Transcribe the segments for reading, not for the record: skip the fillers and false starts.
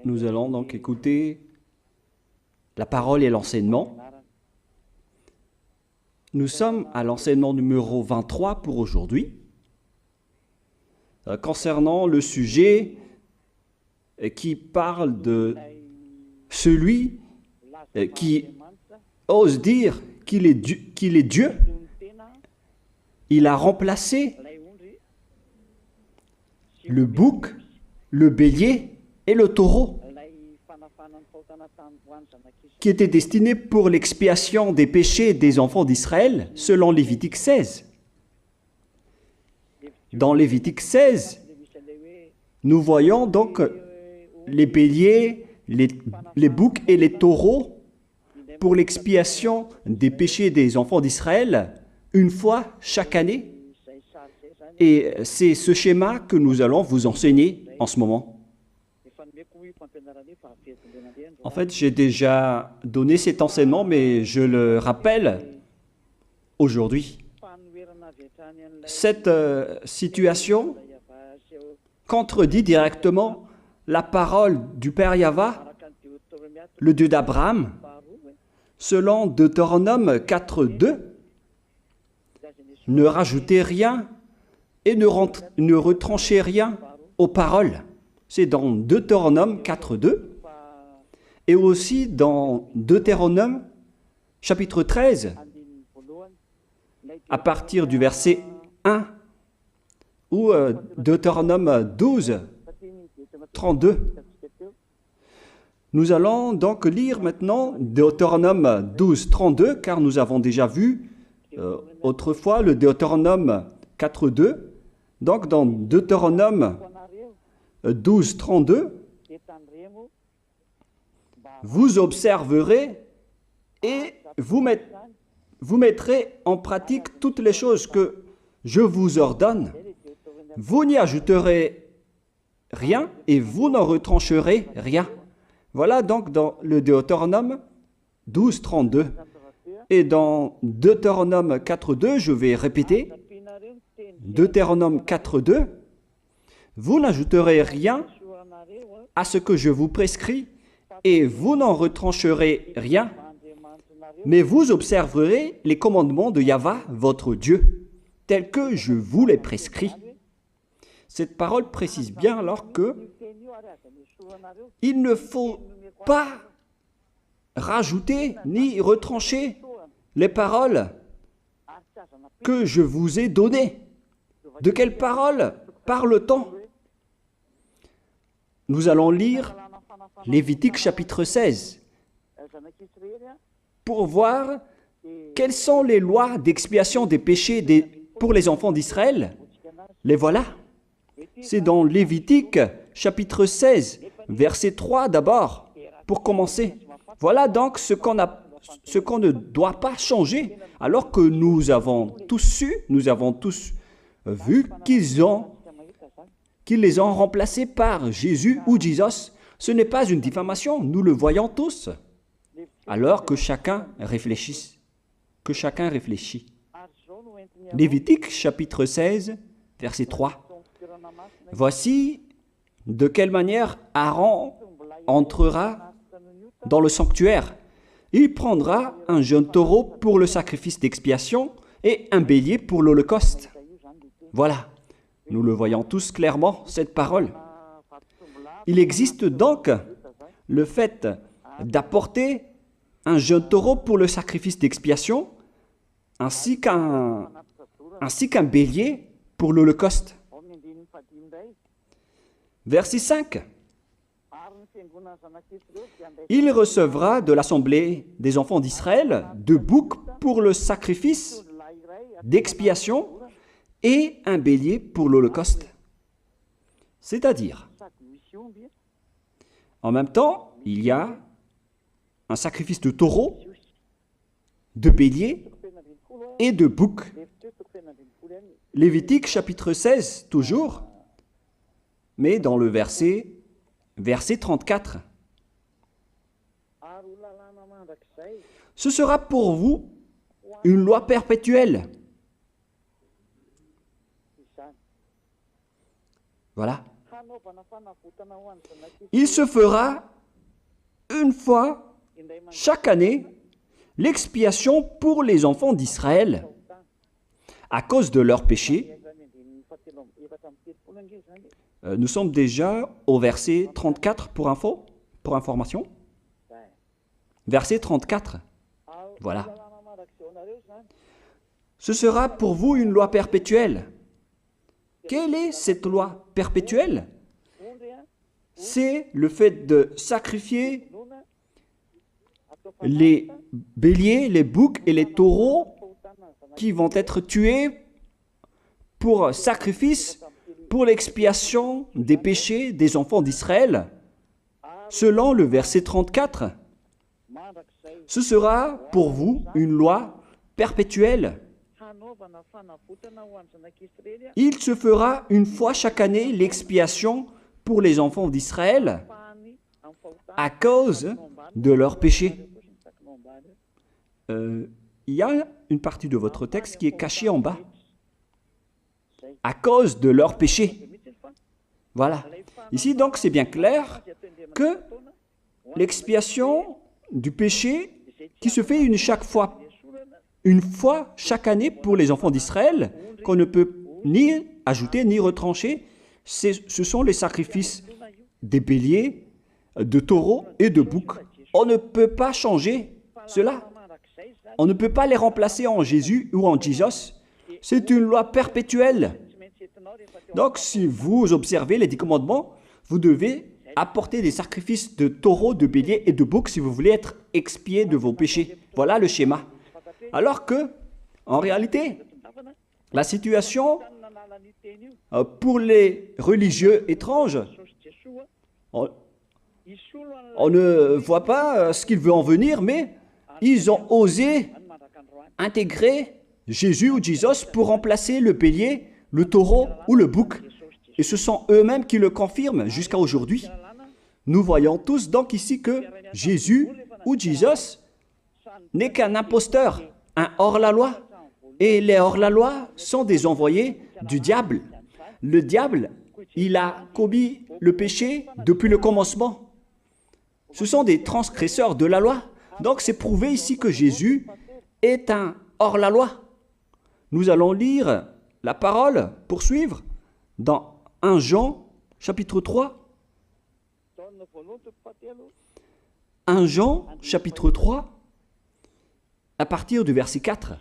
Nous allons donc écouter la parole et l'enseignement. Nous sommes à l'enseignement numéro 23 pour aujourd'hui, concernant le sujet qui parle de celui qui ose dire qu'il est Dieu. Il a remplacé le bouc, le bélier et le taureau, qui étaient destinés pour l'expiation des péchés des enfants d'Israël, selon Lévitique 16. Dans Lévitique 16, nous voyons donc les béliers, les boucs et les taureaux pour l'expiation des péchés des enfants d'Israël, une fois chaque année. Et c'est ce schéma que nous allons vous enseigner en ce moment. En fait, j'ai déjà donné cet enseignement, mais je le rappelle aujourd'hui. Cette situation contredit directement la parole du Père Yahva, le Dieu d'Abraham, selon Deutéronome 4.2. Ne rajoutez rien et ne retranchez rien aux paroles. C'est dans Deutéronome 4.2 et aussi dans Deutéronome chapitre 13, à partir du verset 1, ou Deutéronome 12, 32. Nous allons donc lire maintenant Deutéronome 12, 32, car nous avons déjà vu autrefois le Deutéronome 4.2. Donc dans Deutéronome 12, 32, vous observerez et vous mettrez en pratique toutes les choses que je vous ordonne. Vous n'y ajouterez rien et vous n'en retrancherez rien. Voilà donc dans le Deutéronome 12, 32. Et dans Deutéronome 4.2, je vais répéter, Deutéronome 4.2, vous n'ajouterez rien à ce que je vous prescris et vous n'en retrancherez rien, mais vous observerez les commandements de Yahva, votre Dieu, tels que je vous les prescris. Cette parole précise bien alors que il ne faut pas rajouter ni retrancher les paroles que je vous ai données. De quelles paroles parle-t-on? Nous allons lire Lévitique chapitre 16 pour voir quelles sont les lois d'expiation des péchés pour les enfants d'Israël. Les voilà. C'est dans Lévitique chapitre 16, verset 3 d'abord, pour commencer. Voilà donc ce qu'on ne doit pas changer, alors que nous avons tous su, nous avons tous vu qu'ils les ont remplacés par Jésus ou Jesus. Ce n'est pas une diffamation, nous le voyons tous. Alors que chacun réfléchisse, Lévitique chapitre 16, verset 3. Voici de quelle manière Aaron entrera dans le sanctuaire. Il prendra un jeune taureau pour le sacrifice d'expiation et un bélier pour l'holocauste. Voilà, nous le voyons tous clairement, cette parole. Il existe donc le fait d'apporter un jeune taureau pour le sacrifice d'expiation, ainsi qu'un bélier pour l'holocauste. Verset 5. Il recevra de l'assemblée des enfants d'Israël 2 boucs pour le sacrifice d'expiation et un bélier pour l'holocauste. C'est-à-dire, en même temps, il y a un sacrifice de taureau, de bélier et de bouc. Lévitique chapitre 16, toujours, mais dans le verset 34. Ce sera pour vous une loi perpétuelle. Voilà. Il se fera une fois chaque année l'expiation pour les enfants d'Israël à cause de leurs péchés. Nous sommes déjà au verset 34 pour information. Verset 34. Voilà. Ce sera pour vous une loi perpétuelle. Quelle est cette loi perpétuelle? C'est le fait de sacrifier les béliers, les boucs et les taureaux qui vont être tués pour sacrifice, pour l'expiation des péchés des enfants d'Israël. Selon le verset 34, ce sera pour vous une loi perpétuelle. Il se fera une fois chaque année l'expiation pour les enfants d'Israël à cause de leurs péchés. Il y a une partie de votre texte qui est cachée en bas. À cause de leurs péchés. Voilà. Ici, donc, c'est bien clair que l'expiation du péché qui se fait une fois chaque année pour les enfants d'Israël, qu'on ne peut ni ajouter ni retrancher, ce sont les sacrifices des béliers, de taureaux et de boucs. On ne peut pas changer cela. On ne peut pas les remplacer en Jésus ou en Jesus. C'est une loi perpétuelle. Donc, si vous observez les 10 commandements, vous devez apporter des sacrifices de taureaux, de béliers et de boucs si vous voulez être expié de vos péchés. Voilà le schéma. Alors que, en réalité, la situation pour les religieux étranges, on ne voit pas ce qu'il veut en venir, mais ils ont osé intégrer Jésus ou Jesus pour remplacer le bélier, le taureau ou le bouc. Et ce sont eux-mêmes qui le confirment jusqu'à aujourd'hui. Nous voyons tous donc ici que Jésus ou Jesus n'est qu'un imposteur, un hors-la-loi. Et les hors-la-loi sont des envoyés du diable. Le diable, il a commis le péché depuis le commencement. Ce sont des transgresseurs de la loi. Donc c'est prouvé ici que Jésus est un hors-la-loi. Nous allons lire la parole, poursuivre, dans 1 Jean, chapitre 3. 1 Jean, chapitre 3, à partir du verset 4.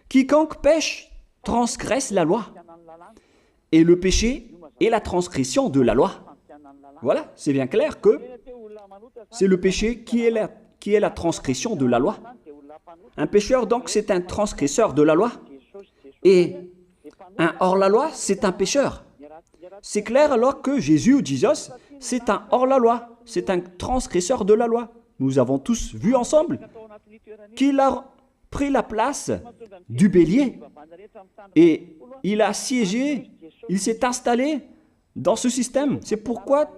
Quiconque pêche transgresse la loi, et le péché est la transgression de la loi. Voilà, c'est bien clair que c'est le péché qui est la transgression de la loi. Un pécheur, donc, c'est un transgresseur de la loi. Et un hors-la-loi, c'est un pécheur. C'est clair alors que Jésus ou Jesus, c'est un hors-la-loi, c'est un transgresseur de la loi. Nous avons tous vu ensemble qu'il a pris la place du bélier et il a siégé, il s'est installé dans ce système. C'est pourquoi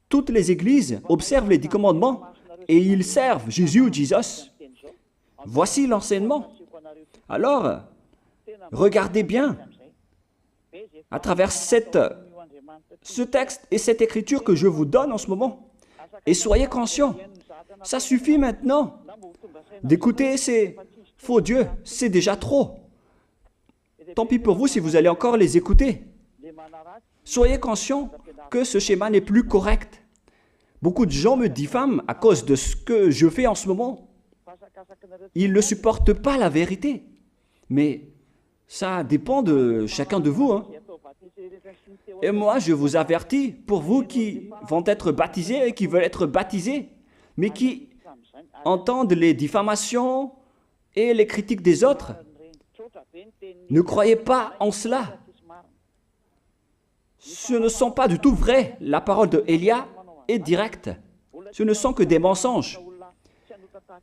toutes les églises observent les 10 commandements et ils servent Jésus ou Jesus. Voici l'enseignement. Alors, regardez bien à travers ce texte et cette écriture que je vous donne en ce moment. Et soyez conscients, ça suffit maintenant d'écouter ces faux dieux, c'est déjà trop. Tant pis pour vous si vous allez encore les écouter. Soyez conscients que ce schéma n'est plus correct. Beaucoup de gens me diffament à cause de ce que je fais en ce moment. Ils ne supportent pas la vérité. Mais ça dépend de chacun de vous. Et moi, je vous avertis, pour vous qui vont être baptisés et qui veulent être baptisés, mais qui entendent les diffamations et les critiques des autres, ne croyez pas en cela. Ce ne sont pas du tout vrai. La parole de Élia est directe. Ce ne sont que des mensonges.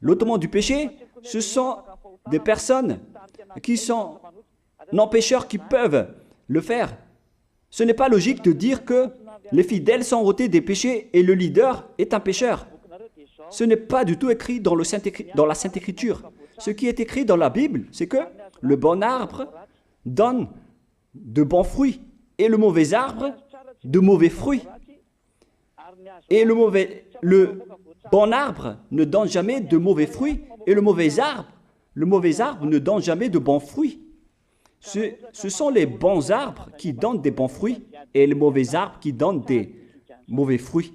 L'ôtement du péché, ce sont des personnes qui sont non-pécheurs qui peuvent le faire. Ce n'est pas logique de dire que les fidèles sont ôtés des péchés et le leader est un pécheur. Ce n'est pas du tout écrit dans la Sainte Écriture. Ce qui est écrit dans la Bible, c'est que le bon arbre donne de bons fruits et le mauvais arbre de mauvais fruits. Et le bon arbre ne donne jamais de mauvais fruits, et le mauvais arbre ne donne jamais de bons fruits. Ce sont les bons arbres qui donnent des bons fruits, et les mauvais arbres qui donnent des mauvais fruits.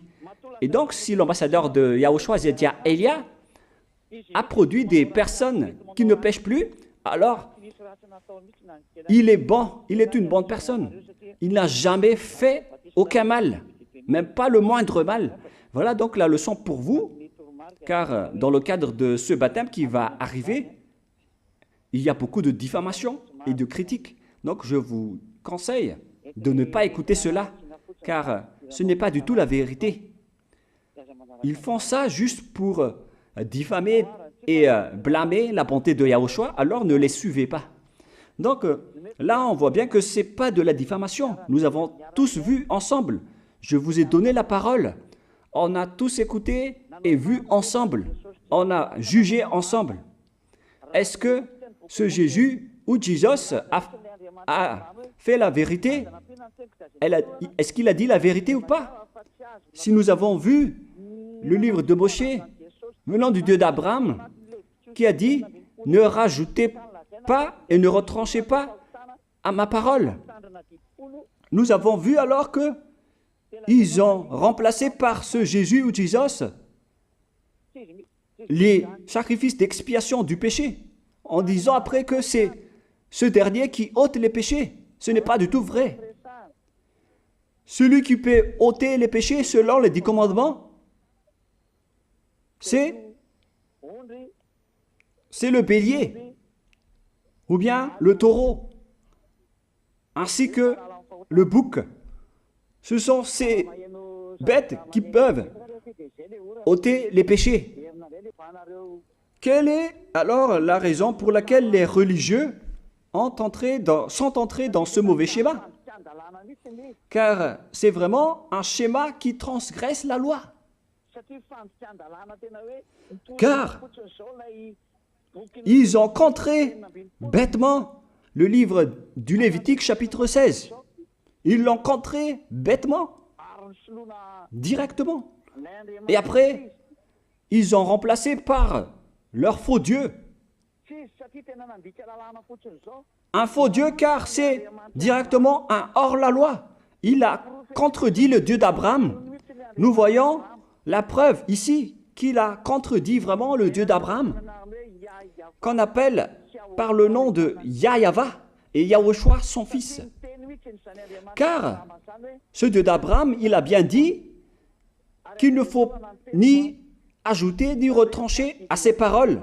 Et donc, si l'ambassadeur de Yahushua, Zedia Elia, a produit des personnes qui ne pêchent plus, alors il est bon, il est une bonne personne. Il n'a jamais fait aucun mal, même pas le moindre mal. Voilà donc la leçon pour vous, car dans le cadre de ce baptême qui va arriver, il y a beaucoup de diffamation et de critiques. Donc je vous conseille de ne pas écouter cela, car ce n'est pas du tout la vérité. Ils font ça juste pour diffamer et blâmer la bonté de Yahushua, alors ne les suivez pas. Donc là, on voit bien que ce n'est pas de la diffamation. Nous avons tous vu ensemble. Je vous ai donné la parole. On a tous écouté et vu ensemble. On a jugé ensemble. Est-ce que ce Jésus ou Jésus a fait la vérité? Est-ce qu'il a dit la vérité ou pas? Si nous avons vu le livre de Moshe venant du Dieu d'Abraham qui a dit « Ne rajoutez pas et ne retranchez pas à ma parole ». Nous avons vu alors que ils ont remplacé par ce Jésus ou Jésus les sacrifices d'expiation du péché, en disant après que c'est ce dernier qui ôte les péchés. Ce n'est pas du tout vrai. Celui qui peut ôter les péchés selon les 10 commandements, c'est le bélier, ou bien le taureau, ainsi que le bouc. Ce sont ces bêtes qui peuvent ôter les péchés. Quelle est alors la raison pour laquelle les religieux sont entrés dans ce mauvais schéma? Car c'est vraiment un schéma qui transgresse la loi. Car ils ont contré bêtement le livre du Lévitique chapitre 16. Ils l'ont contré bêtement, directement. Et après, ils ont remplacé par leur faux Dieu. Un faux Dieu car c'est directement un hors-la-loi. Il a contredit le Dieu d'Abraham. Nous voyons la preuve ici qu'il a contredit vraiment le Dieu d'Abraham, qu'on appelle par le nom de Yahweh et Yahushua son fils. Car ce Dieu d'Abraham, il a bien dit qu'il ne faut ni ajouter ni retrancher à ses paroles.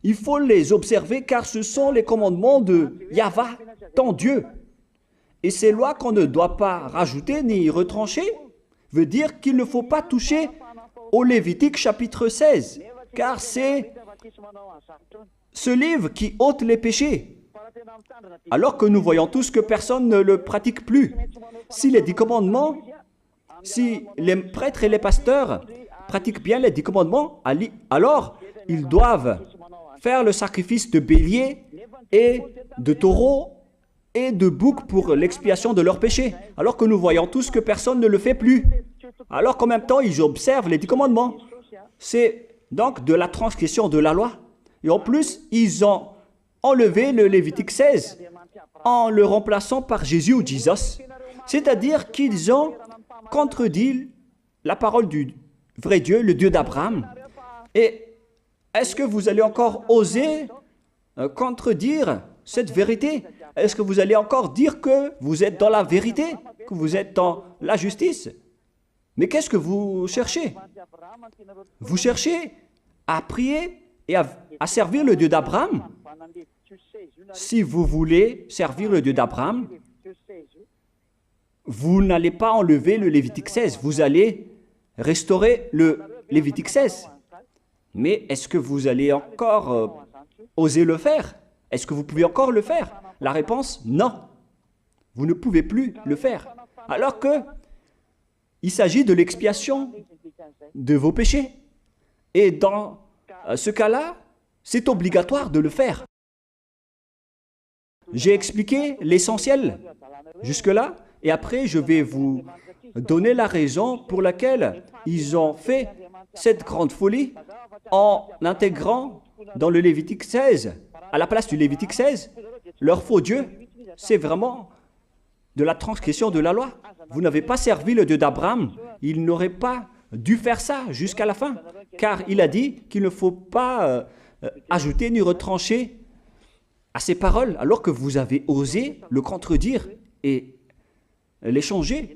Il faut les observer car ce sont les commandements de Yahweh, ton Dieu. Et ces lois qu'on ne doit pas rajouter ni retrancher veut dire qu'il ne faut pas toucher au Lévitique chapitre 16, car c'est ce livre qui ôte les péchés. Alors que nous voyons tous que personne ne le pratique plus. Si les 10 commandements, si les prêtres et les pasteurs pratiquent bien les 10 commandements, alors ils doivent faire le sacrifice de bélier et de taureau et de bouc pour l'expiation de leurs péchés. Alors que nous voyons tous que personne ne le fait plus. Alors qu'en même temps, ils observent les 10 commandements. C'est donc de la transgression de la loi. Et en plus, ils ont enlevé le Lévitique 16 en le remplaçant par Jésus ou Jésus. C'est-à-dire qu'ils ont contredit la parole du vrai Dieu, le Dieu d'Abraham. Et est-ce que vous allez encore oser contredire cette vérité? Est-ce que vous allez encore dire que vous êtes dans la vérité, que vous êtes dans la justice? Mais qu'est-ce que vous cherchez? Vous cherchez à prier et à servir le Dieu d'Abraham. Si vous voulez servir le Dieu d'Abraham, vous n'allez pas enlever le Lévitique 16, vous allez restaurer le Lévitique 16. Mais est-ce que vous allez encore oser le faire? Est-ce que vous pouvez encore le faire? La réponse, non. Vous ne pouvez plus le faire. Alors que il s'agit de l'expiation de vos péchés. Et dans ce cas-là, c'est obligatoire de le faire. J'ai expliqué l'essentiel jusque-là. Et après, je vais vous donner la raison pour laquelle ils ont fait cette grande folie en intégrant dans le Lévitique 16, à la place du Lévitique 16, leur faux Dieu. C'est vraiment de la transgression de la loi. Vous n'avez pas servi le Dieu d'Abraham. Il n'aurait pas dû faire ça jusqu'à la fin, car il a dit qu'il ne faut pas ajouter ni retrancher à ses paroles, alors que vous avez osé le contredire et les changer.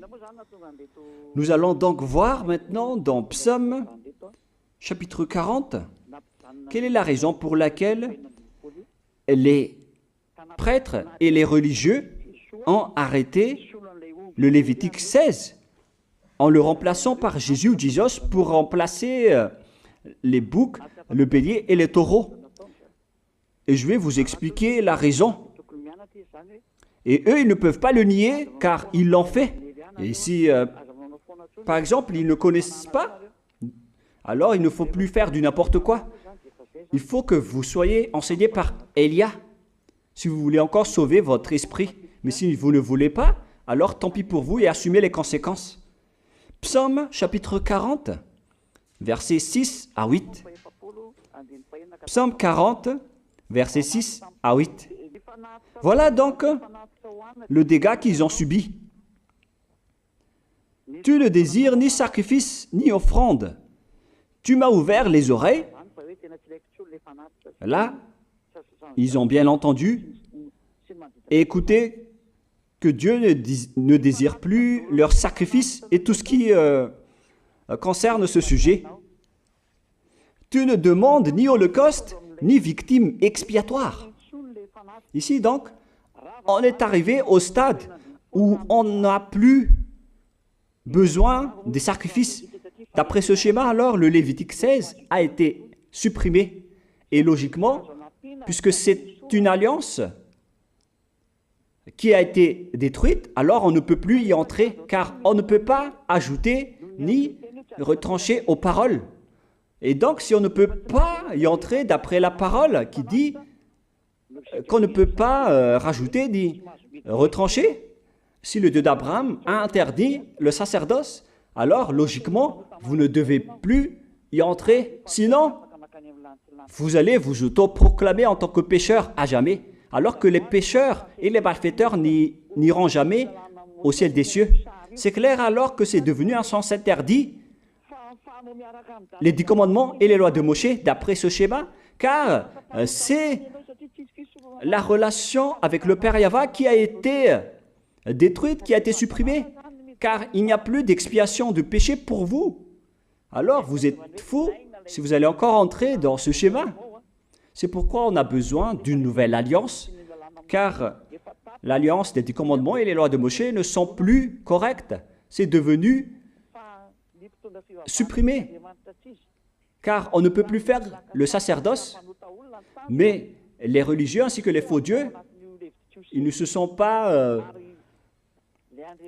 Nous allons donc voir maintenant dans Psaume chapitre 40, quelle est la raison pour laquelle les prêtres et les religieux ont arrêté le Lévitique 16 en le remplaçant par Jésus ou Jesus pour remplacer les boucs, le bélier et les taureaux. Et je vais vous expliquer la raison. Et eux, ils ne peuvent pas le nier car ils l'ont fait. Et si, par exemple, ils ne connaissent pas, alors il ne faut plus faire du n'importe quoi. Il faut que vous soyez enseigné par Élia, si vous voulez encore sauver votre esprit. Mais si vous ne voulez pas, alors tant pis pour vous et assumez les conséquences. Psaume chapitre 40, versets 6 à 8. Psaume 40, versets 6 à 8. Voilà donc le dégât qu'ils ont subi. Tu ne désires ni sacrifice ni offrande. Tu m'as ouvert les oreilles. Là, ils ont bien entendu et écouté que Dieu ne désire plus leur sacrifice et tout ce qui concerne ce sujet. Tu ne demandes ni holocauste, ni victime expiatoire. Ici donc, on est arrivé au stade où on n'a plus besoin des sacrifices. D'après ce schéma, alors, le Lévitique 16 a été supprimé. Et logiquement, puisque c'est une alliance qui a été détruite, alors on ne peut plus y entrer, car on ne peut pas ajouter ni retrancher aux paroles. Et donc, si on ne peut pas y entrer d'après la parole qui dit qu'on ne peut pas rajouter ni retrancher, si le Dieu d'Abraham a interdit le sacerdoce, alors logiquement, vous ne devez plus y entrer. Sinon, vous allez vous autoproclamer en tant que pécheur à jamais, alors que les pécheurs et les malfaiteurs n'iront jamais au ciel des cieux. C'est clair alors que c'est devenu un sens interdit, les 10 commandements et les lois de Moïse, d'après ce schéma, car c'est la relation avec le Père Yahva qui a été détruite, qui a été supprimée, car il n'y a plus d'expiation de péché pour vous. Alors vous êtes fous si vous allez encore entrer dans ce schéma. C'est pourquoi on a besoin d'une nouvelle alliance, car l'alliance des 10 commandements et les lois de Moïse ne sont plus correctes. C'est devenu supprimé, car on ne peut plus faire le sacerdoce, mais les religieux ainsi que les faux dieux, ils ne se sont pas...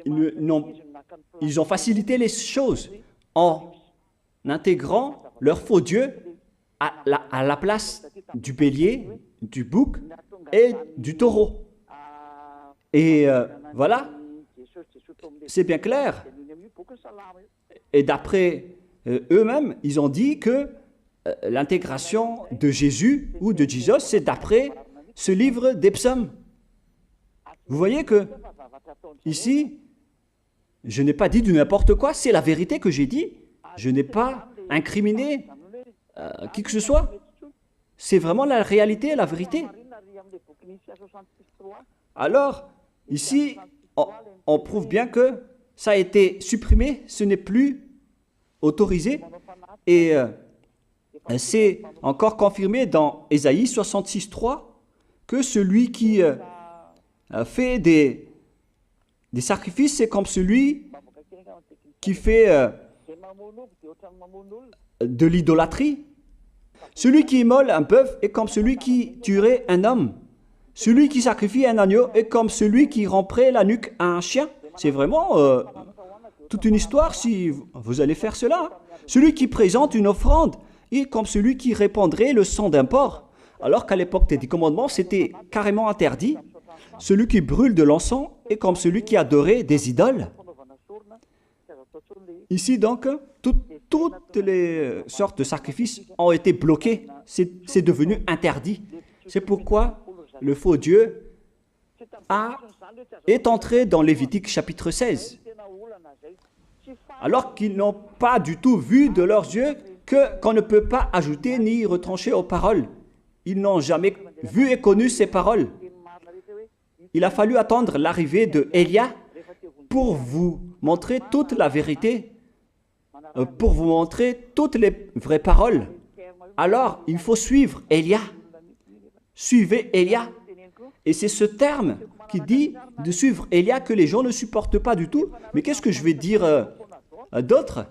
ils ont facilité les choses en intégrant leur faux dieu à la place du bélier, du bouc et du taureau. Et voilà, c'est bien clair. Et d'après eux-mêmes, ils ont dit que l'intégration de Jésus ou de Jesus, c'est d'après ce livre des psaumes. Vous voyez que ici, je n'ai pas dit du n'importe quoi, c'est la vérité que j'ai dit. Je n'ai pas incriminé qui que ce soit. C'est vraiment la réalité et la vérité. Alors, ici, on prouve bien que ça a été supprimé, ce n'est plus autorisé. Et c'est encore confirmé dans Ésaïe 66.3 que celui qui fait des sacrifices, c'est comme celui qui fait de l'idolâtrie. Celui qui immole un bœuf est comme celui qui tuerait un homme. Celui qui sacrifie un agneau est comme celui qui romperait la nuque à un chien. C'est vraiment toute une histoire si vous allez faire cela. Celui qui présente une offrande est comme celui qui répandrait le sang d'un porc. Alors qu'à l'époque des 10 commandements, c'était carrément interdit. celui qui brûle de l'encens est comme celui qui adorait des idoles. Ici donc, toutes les sortes de sacrifices ont été bloqués. C'est devenu interdit. C'est pourquoi le faux Dieu est entré dans Lévitique chapitre 16. Alors qu'ils n'ont pas du tout vu de leurs yeux qu'on ne peut pas ajouter ni retrancher aux paroles. Ils n'ont jamais vu et connu ces paroles. Il a fallu attendre l'arrivée de Élia pour vous montrer toute la vérité, pour vous montrer toutes les vraies paroles. Alors, il faut suivre Élia. Suivez Élia. Et c'est ce terme qui dit de suivre Élia que les gens ne supportent pas du tout. Mais qu'est-ce que je vais dire d'autre?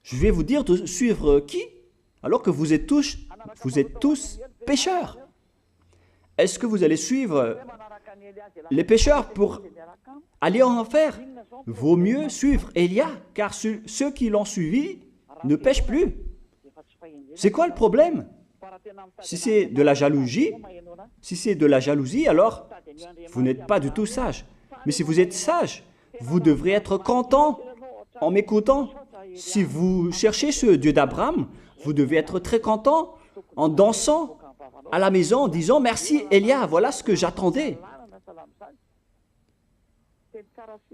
Je vais vous dire de suivre qui? Alors que vous êtes tous pécheurs. Est-ce que vous allez suivre les pécheurs pour aller en enfer? Vaut mieux suivre Élia, car ceux qui l'ont suivi ne pêchent plus. C'est quoi le problème? Si c'est de la jalousie, alors vous n'êtes pas du tout sage. Mais si vous êtes sage, vous devrez être content en m'écoutant. Si vous cherchez ce Dieu d'Abraham, vous devez être très content en dansant à la maison en disant « Merci Élia, voilà ce que j'attendais ».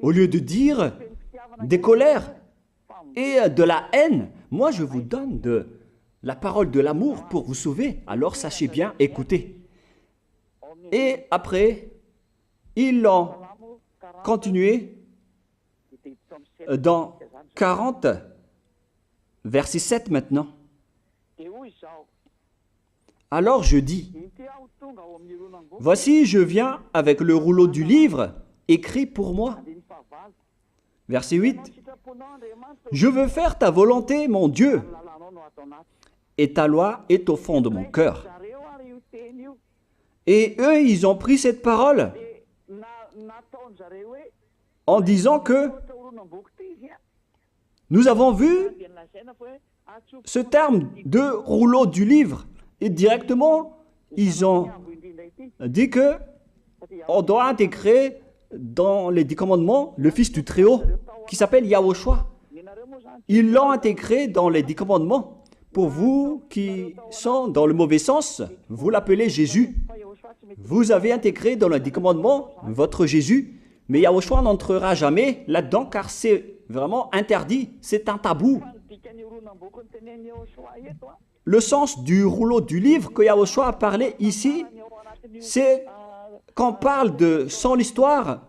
Au lieu de dire des colères et de la haine, moi je vous donne de la parole de l'amour pour vous sauver. Alors sachez bien écouter. Et après, ils l'ont continué dans 40, verset 7 maintenant. Alors je dis, voici je viens avec le rouleau du livre écrit pour moi. Verset 8, je veux faire ta volonté, mon Dieu, et ta loi est au fond de mon cœur. Et eux, ils ont pris cette parole en disant que nous avons vu ce terme de rouleau du livre et directement, ils ont dit que on doit intégrer dans les 10 commandements le Fils du Très-Haut qui s'appelle Yahushua. Ils l'ont intégré dans les 10 commandements. Pour vous qui sont dans le mauvais sens, vous l'appelez Jésus. Vous avez intégré dans les 10 commandements votre Jésus, mais Yahushua n'entrera jamais là-dedans car c'est vraiment interdit, c'est un tabou. Le sens du rouleau du livre que Yahushua a parlé ici, c'est qu'on parle de son histoire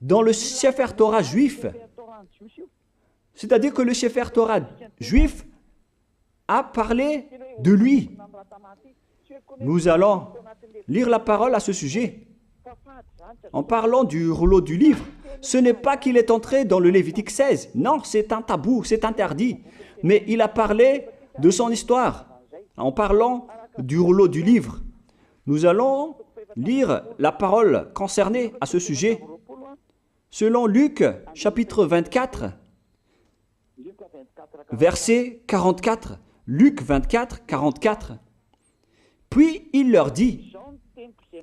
dans le Sefer Torah juif. C'est-à-dire que le Sefer Torah juif a parlé de lui. Nous allons lire la parole à ce sujet. En parlant du rouleau du livre, ce n'est pas qu'il est entré dans le Lévitique 16. Non, c'est un tabou, c'est interdit. Mais il a parlé de son histoire. En parlant du rouleau du livre, nous allons lire la parole concernée à ce sujet. Selon Luc, chapitre 24, verset 44. Luc 24, 44. Puis il leur dit,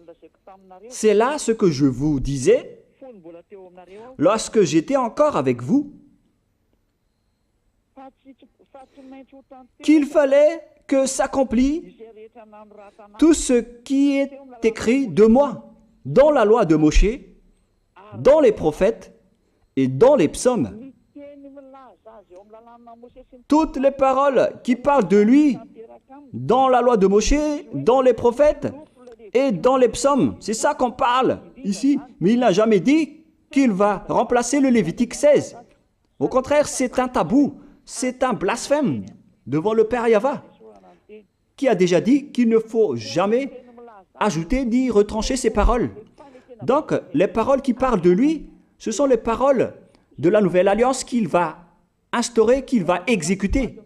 « C'est là ce que je vous disais lorsque j'étais encore avec vous, qu'il fallait que s'accomplisse tout ce qui est écrit de moi dans la loi de Moïse, dans les prophètes et dans les psaumes. » Toutes les paroles qui parlent de lui dans la loi de Moïse, dans les prophètes et dans les psaumes. C'est ça qu'on parle ici. Mais il n'a jamais dit qu'il va remplacer le Lévitique 16. Au contraire, c'est un tabou, c'est un blasphème devant le Père Yahva, qui a déjà dit qu'il ne faut jamais ajouter ni retrancher ses paroles. Donc, les paroles qui parlent de lui, ce sont les paroles de la nouvelle alliance qu'il va instaurer, qu'il va exécuter.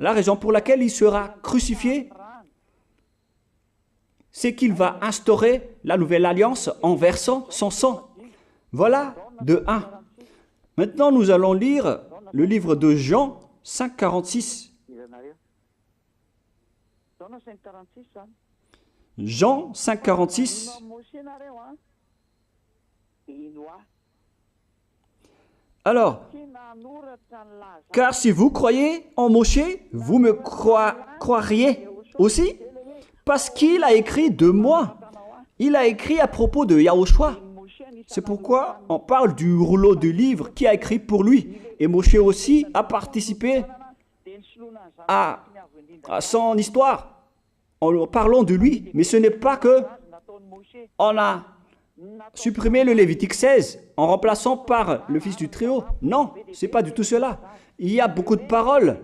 La raison pour laquelle il sera crucifié, c'est qu'il va instaurer la nouvelle alliance en versant son sang. Voilà de 1. Maintenant, nous allons lire le livre de Jean 5,46. Jean 5, 46. Alors, car si vous croyez en Moshe, vous me croiriez aussi, parce qu'il a écrit de moi. Il a écrit à propos de Yahushua. C'est pourquoi on parle du rouleau de livre qui a écrit pour lui. Et Moshe aussi a participé à son histoire en parlant de lui. Mais ce n'est pas que on a supprimé le Lévitique 16 en remplaçant par le Fils du Très-Haut. Non, ce n'est pas du tout cela. Il y a beaucoup de paroles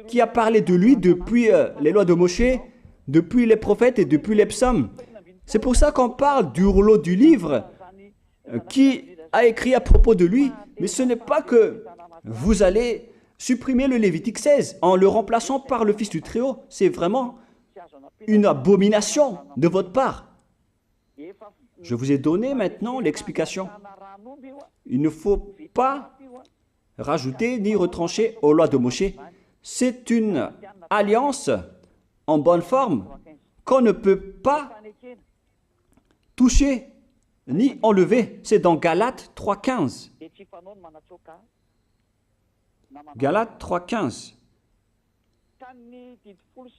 qui a parlé de lui depuis les lois de Moshe, depuis les prophètes et depuis les psaumes. C'est pour ça qu'on parle du rouleau du livre qui a écrit à propos de lui. Mais ce n'est pas que vous allez supprimer le Lévitique 16 en le remplaçant par le Fils du Très-Haut. C'est vraiment une abomination de votre part. Je vous ai donné maintenant l'explication. Il ne faut pas rajouter ni retrancher aux lois de Moshe. C'est une alliance en bonne forme qu'on ne peut pas toucher ni enlever. C'est dans Galates 3,15. Galates 3,15.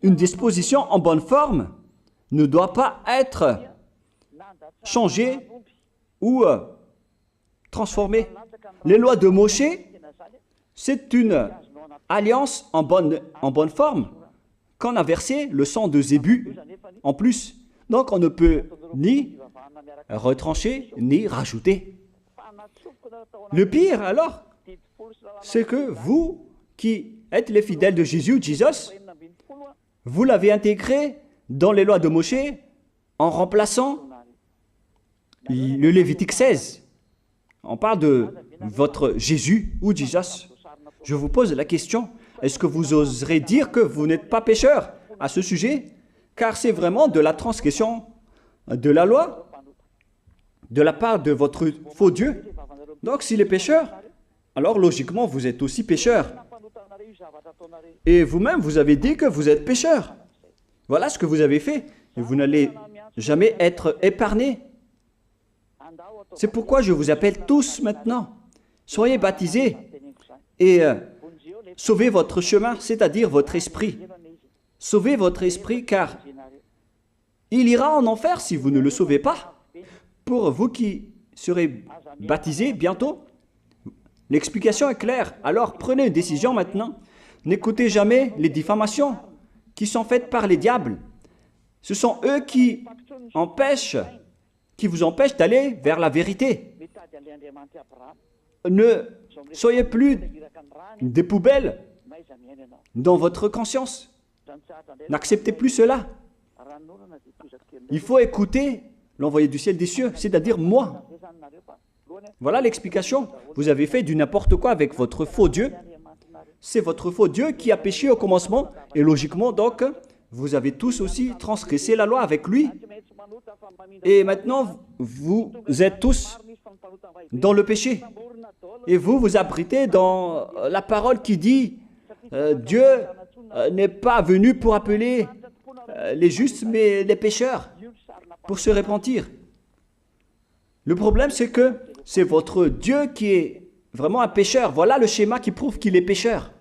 Une disposition en bonne forme ne doit pas être changée ou transformée. Les lois de Moshe, c'est une alliance en bonne forme qu'on a versé le sang de Zébu en plus. Donc on ne peut ni retrancher ni rajouter. Le pire alors, c'est que vous qui êtes les fidèles de Jésus, vous l'avez intégré dans les lois de Moshe en remplaçant le Lévitique 16. On parle de votre Jésus ou Jesus. Je vous pose la question, est-ce que vous oserez dire que vous n'êtes pas pécheur à ce sujet? Car c'est vraiment de la transgression de la loi de la part de votre faux Dieu. Donc s'il est pécheur, alors logiquement vous êtes aussi pécheur. Et vous-même, vous avez dit que vous êtes pécheur. Voilà ce que vous avez fait. Et vous n'allez jamais être épargné. C'est pourquoi je vous appelle tous maintenant. Soyez baptisés et sauvez votre chemin, c'est-à-dire votre esprit. Sauvez votre esprit car il ira en enfer si vous ne le sauvez pas. Pour vous qui serez baptisés bientôt, l'explication est claire. Alors prenez une décision maintenant. N'écoutez jamais les diffamations qui sont faites par les diables. Ce sont eux qui vous empêchent d'aller vers la vérité. Ne soyez plus des poubelles dans votre conscience. N'acceptez plus cela. Il faut écouter l'envoyé du ciel des cieux, c'est-à-dire moi. Voilà l'explication. Vous avez fait du n'importe quoi avec votre faux Dieu. C'est votre faux Dieu qui a péché au commencement. Et logiquement, donc, vous avez tous aussi transgressé la loi avec lui. Et maintenant, vous êtes tous dans le péché. Et vous vous abritez dans la parole qui dit Dieu n'est pas venu pour appeler les justes, mais les pécheurs, pour se repentir. Le problème, c'est que c'est votre Dieu qui est vraiment un pécheur. Voilà le schéma qui prouve qu'il est pécheur.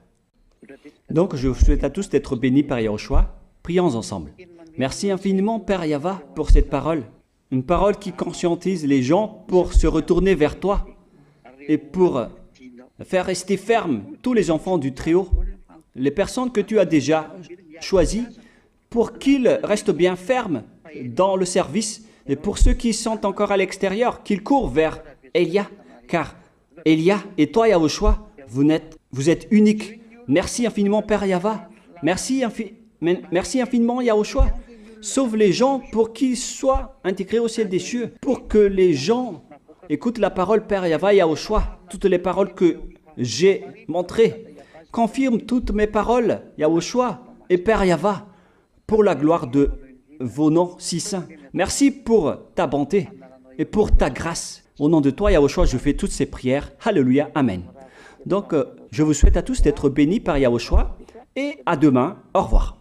Donc, je vous souhaite à tous d'être bénis par Yahushua. Prions ensemble. Merci infiniment, Père Yahva, pour cette parole. Une parole qui conscientise les gens pour se retourner vers toi et pour faire rester fermes tous les enfants du Très-Haut, les personnes que tu as déjà choisies, pour qu'ils restent bien fermes dans le service, et pour ceux qui sont encore à l'extérieur, qu'ils courent vers Elia, car Elia et toi, Yahushua, vous êtes uniques. Merci infiniment, Père Yahva. Merci infiniment, Yahushua. Sauve les gens pour qu'ils soient intégrés au ciel des cieux, pour que les gens écoutent la parole, Père Yahva, Yahushua, toutes les paroles que j'ai montrées. Confirme toutes mes paroles, Yahushua et Père Yahva, pour la gloire de vos noms si saints. Merci pour ta bonté et pour ta grâce. Au nom de toi, Yahushua, je fais toutes ces prières. Alléluia, Amen. Donc, je vous souhaite à tous d'être bénis par Yahushua et à demain. Au revoir.